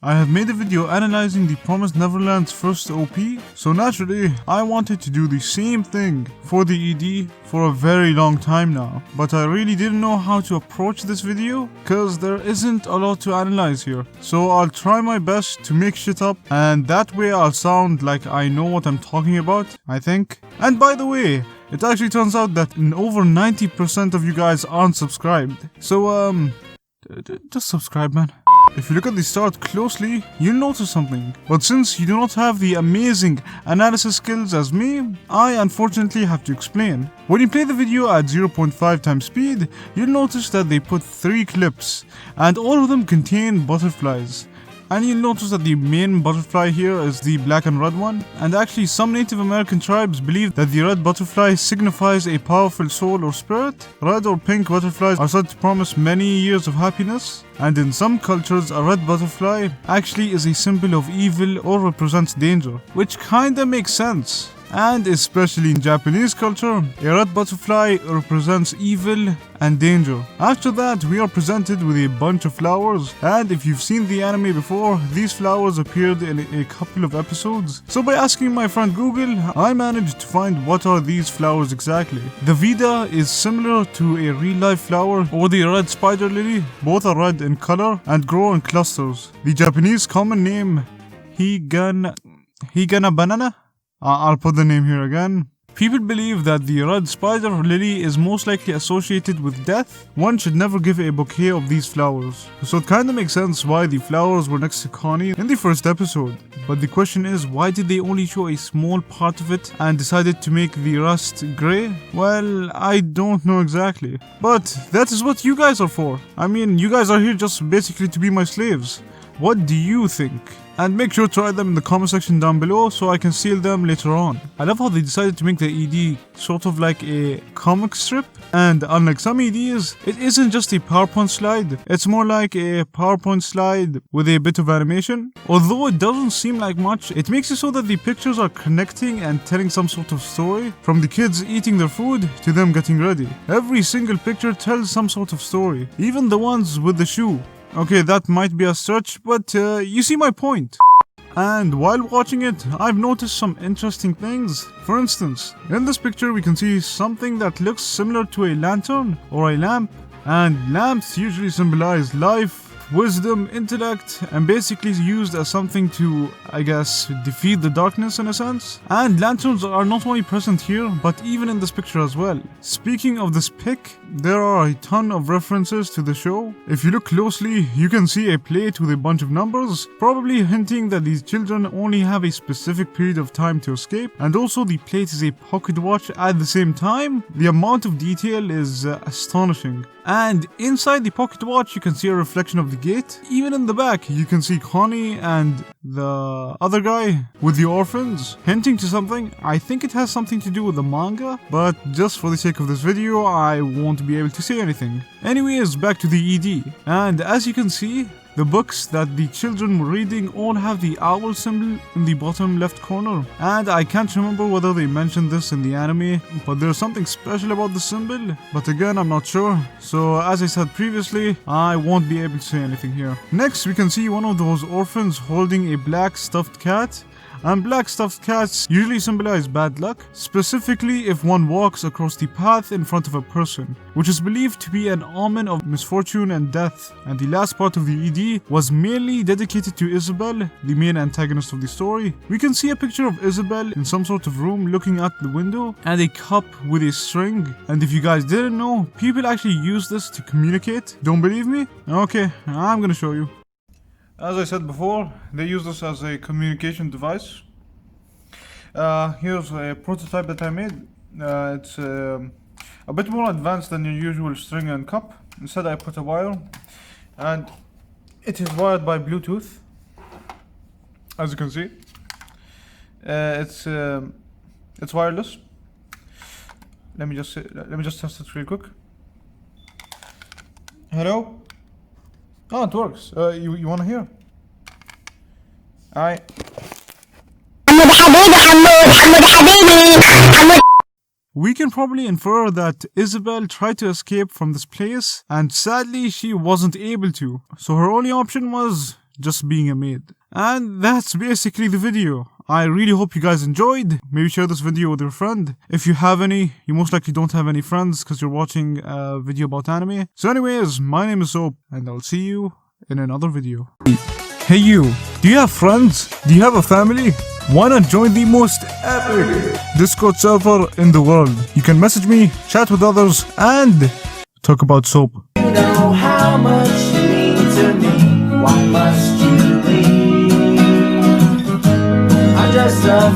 I have made a video analyzing the Promised Neverland's first OP, so naturally, I wanted to do the same thing for the ED for a very long time now. But I really didn't know how to approach this video, cause there isn't a lot to analyze here. So I'll try my best to make shit up, and that way I'll sound like I know what I'm talking about, I think. And by the way, it actually turns out that over 90% of you guys aren't subscribed. So just subscribe, man. If you look at the start closely, you'll notice something. But since you do not have the amazing analysis skills as me, I unfortunately have to explain. When you play the video at 0.5 times speed, you'll notice that they put 3 clips, and all of them contain butterflies. And you'll notice that the main butterfly here is the black and red one. And actually some Native American tribes believe that the red butterfly signifies a powerful soul or spirit. Red or pink butterflies are said to promise many years of happiness. And in some cultures, a red butterfly actually is a symbol of evil or represents danger. Which kinda makes sense. And especially in Japanese culture, a red butterfly represents evil and danger. After that, we are presented with a bunch of flowers, and if you've seen the anime before, these flowers appeared in a couple of episodes. So by asking my friend Google, I managed to find what are these flowers exactly. The Vida is similar to a real-life flower or the red spider lily. Both are red in color and grow in clusters. The Japanese common name, Higana banana? I'll put the name here again. People believe that the red spider lily is most likely associated with death. One should never give a bouquet of these flowers. So it kinda makes sense why the flowers were next to Connie in the first episode. But the question is, why did they only show a small part of it and decided to make the rest grey? Well, I don't know exactly. But that is what you guys are for. I mean, you guys are here just basically to be my slaves. What do you think? And make sure to write them in the comment section down below so I can steal them later on. I love how they decided to make the ED sort of like a comic strip. And unlike some EDs, it isn't just a PowerPoint slide. It's more like a PowerPoint slide with a bit of animation. Although it doesn't seem like much, it makes it so that the pictures are connecting and telling some sort of story. From the kids eating their food to them getting ready. Every single picture tells some sort of story. Even the ones with the shoe. Okay, that might be a stretch, but you see my point. And while watching it, I've noticed some interesting things. For instance, in this picture we can see something that looks similar to a lantern or a lamp. And lamps usually symbolize life, wisdom, intellect, and basically used as something to, I guess, defeat the darkness in a sense. And lanterns are not only present here, but even in this picture as well. Speaking of this pic, there are a ton of references to the show. If you look closely, you can see a plate with a bunch of numbers, probably hinting that these children only have a specific period of time to escape. And also the plate is a pocket watch at the same time. The amount of detail is astonishing. And inside the pocket watch, you can see a reflection of the gate. Even in the back, you can see Connie and the other guy with the orphans, hinting to something. I think it has something to do with the manga, but just for the sake of this video, I won't be able to say anything. Anyways, back to the ED. And as you can see, the books that the children were reading all have the owl symbol in the bottom left corner. And I can't remember whether they mentioned this in the anime, but there's something special about the symbol. But again, I'm not sure. So as I said previously, I won't be able to say anything here. Next, we can see one of those orphans holding a black stuffed cat. And black stuffed cats usually symbolize bad luck, specifically if one walks across the path in front of a person, which is believed to be an omen of misfortune and death. And the last part of the ED was mainly dedicated to Isabel, the main antagonist of the story. We can see a picture of Isabel in some sort of room looking out the window, and a cup with a string. And if you guys didn't know, people actually use this to communicate. Don't believe me? Okay, I'm gonna show you. As I said before, they use this as a communication device. Here's a prototype that I made. It's a bit more advanced than your usual string and cup. Instead I put a wire, and it is wired by Bluetooth. As you can see, it's wireless. Let me just test it real quick. Hello? Oh, it works. You wanna hear? Alright. We can probably infer that Isabel tried to escape from this place, and sadly she wasn't able to. So her only option was just being a maid. And that's basically the video. I really hope you guys enjoyed. Maybe share this video with your friend. If you have any, you most likely don't have any friends because you're watching a video about anime. So anyways, my name is Soap, and I'll see you in another video. Hey you, do you have friends? Do you have a family? Why not join the most epic Discord server in the world? You can message me, chat with others, and talk about soap. You know how much you mean to me. Why must you leave? I'm just a